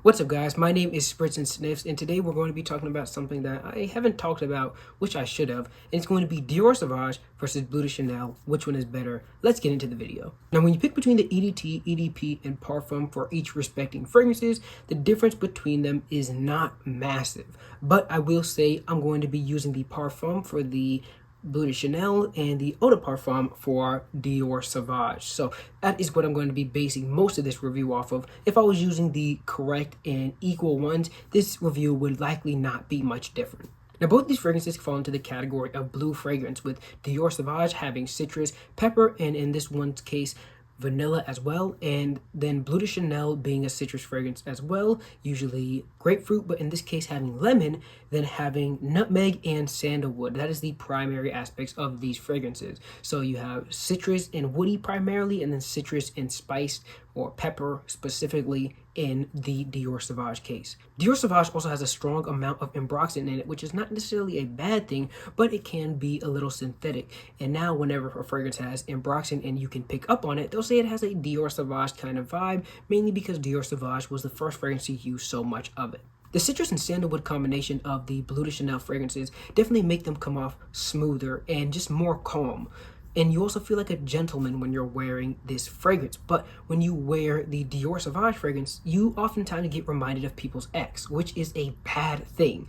What's up, guys? My name is Sprits'N Sniffs, and today we're going to be talking about something that I haven't talked about, which I should have, and it's going to be Dior Sauvage versus Bleu de Chanel. Which one is better? Let's get into the video. Now, when you pick between the EDT, EDP, and Parfum for each respecting fragrances, the difference between them is not massive. But I will say I'm going to be using the Parfum for the Bleu de Chanel and the Eau de Parfum for Dior Sauvage. So that is what I'm going to be basing most of this review off of. If I was using the correct and equal ones, this review would likely not be much different. Now, both these fragrances fall into the category of blue fragrance, with Dior Sauvage having citrus, pepper, and in this one's case, vanilla as well, and then Bleu de Chanel being a citrus fragrance as well, usually grapefruit, but in this case having lemon, then having nutmeg and sandalwood. That is the primary aspects of these fragrances. So you have citrus and woody primarily, and then citrus and spiced or pepper specifically in the Dior Sauvage case. Dior Sauvage also has a strong amount of ambroxan in it, which is not necessarily a bad thing, but it can be a little synthetic. And now whenever a fragrance has ambroxan and you can pick up on it, they'll say it has a Dior Sauvage kind of vibe, mainly because Dior Sauvage was the first fragrance to use so much of it. The citrus and sandalwood combination of the Bleu de Chanel fragrances definitely make them come off smoother and just more calm. And you also feel like a gentleman when you're wearing this fragrance. But when you wear the Dior Sauvage fragrance, you oftentimes get reminded of people's ex, which is a bad thing.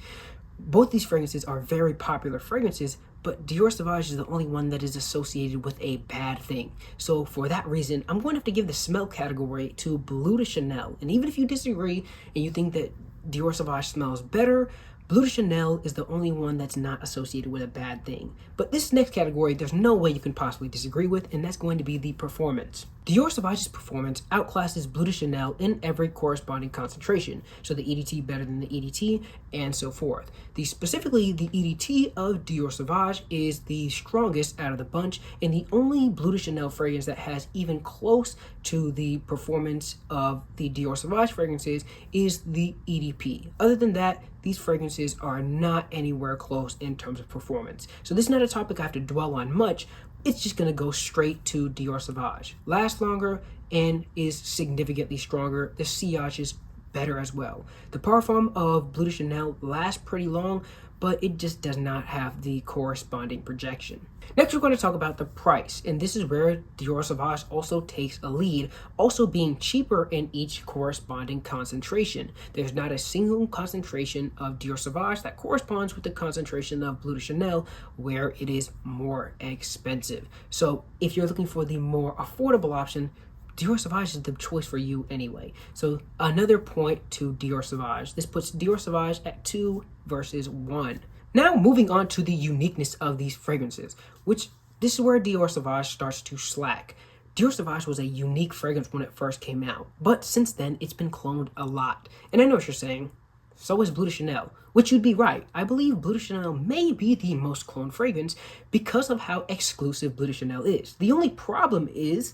Both these fragrances are very popular fragrances, but Dior Sauvage is the only one that is associated with a bad thing. So for that reason, I'm going to have to give the smell category to Bleu de Chanel. And even if you disagree and you think that Dior Sauvage smells better, Bleu de Chanel is the only one that's not associated with a bad thing. But this next category, there's no way you can possibly disagree with, and that's going to be the performance. Dior Sauvage's performance outclasses Bleu de Chanel in every corresponding concentration. So the EDT better than the EDT, and so forth. Specifically, the EDT of Dior Sauvage is the strongest out of the bunch, and the only Bleu de Chanel fragrance that has even close to the performance of the Dior Sauvage fragrances is the EDP. Other than that, these fragrances are not anywhere close in terms of performance. So this is not a topic I have to dwell on much. It's just going to go straight to Dior Sauvage. Lasts longer and is significantly stronger. The sillage is better as well. The Parfum of Bleu de Chanel lasts pretty long, but it just does not have the corresponding projection. Next, we're going to talk about the price, and this is where Dior Sauvage also takes a lead, also being cheaper in each corresponding concentration. There's not a single concentration of Dior Sauvage that corresponds with the concentration of Bleu de Chanel, where it is more expensive. So if you're looking for the more affordable option, Dior Sauvage is the choice for you anyway. So another point to Dior Sauvage. This puts Dior Sauvage at 2 versus 1. Now moving on to the uniqueness of these fragrances, which this is where Dior Sauvage starts to slack. Dior Sauvage was a unique fragrance when it first came out, but since then it's been cloned a lot. And I know what you're saying, so is Bleu de Chanel, which you'd be right. I believe Bleu de Chanel may be the most cloned fragrance because of how exclusive Bleu de Chanel is. The only problem is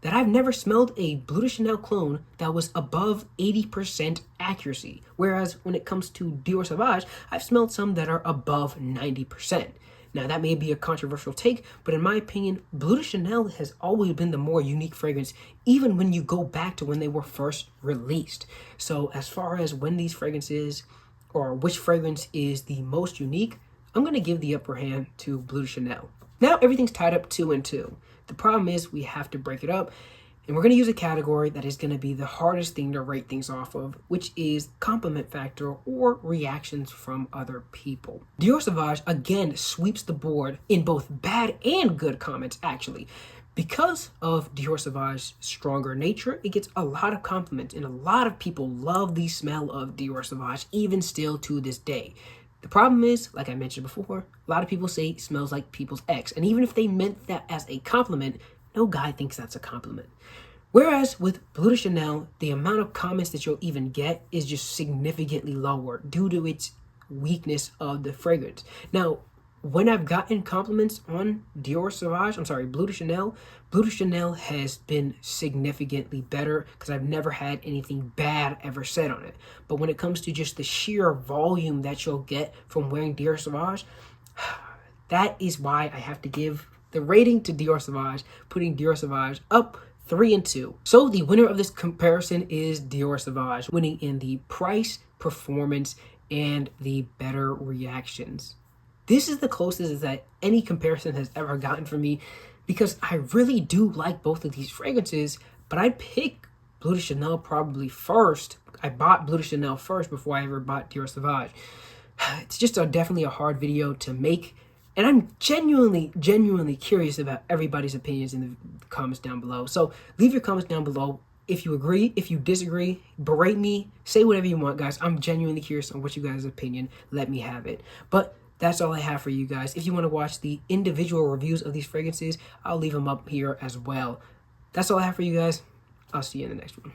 that I've never smelled a Bleu de Chanel clone that was above 80% accuracy. Whereas when it comes to Dior Sauvage, I've smelled some that are above 90%. Now that may be a controversial take, but in my opinion, Bleu de Chanel has always been the more unique fragrance, even when you go back to when they were first released. So as far as when these fragrances, or which fragrance is the most unique, I'm gonna give the upper hand to Bleu de Chanel. Now everything's tied up 2 and 2. The problem is we have to break it up, and we're going to use a category that is going to be the hardest thing to rate things off of, which is compliment factor or reactions from other people. Dior Sauvage again sweeps the board in both bad and good comments, actually. Because of Dior Sauvage's stronger nature, it gets a lot of compliments, and a lot of people love the smell of Dior Sauvage, even still to this day. The problem is, like I mentioned before, a lot of people say it smells like people's ex. And even if they meant that as a compliment, no guy thinks that's a compliment. Whereas with Bleu de Chanel, the amount of comments that you'll even get is just significantly lower due to its weakness of the fragrance. Now, when I've gotten compliments on Bleu de Chanel has been significantly better because I've never had anything bad ever said on it. But when it comes to just the sheer volume that you'll get from wearing Dior Sauvage, that is why I have to give the rating to Dior Sauvage, putting Dior Sauvage up 3 and 2. So the winner of this comparison is Dior Sauvage, winning in the price, performance, and the better reactions. This is the closest that any comparison has ever gotten for me, because I really do like both of these fragrances, but I'd pick Bleu de Chanel probably first. I bought Bleu de Chanel first before I ever bought Dior Sauvage. It's just definitely a hard video to make, and I'm genuinely curious about everybody's opinions in the comments down below. So leave your comments down below. If you agree, if you disagree, berate me, say whatever you want, guys. I'm genuinely curious on what you guys' opinion. Let me have it. But that's all I have for you guys. If you want to watch the individual reviews of these fragrances, I'll leave them up here as well. That's all I have for you guys. I'll see you in the next one.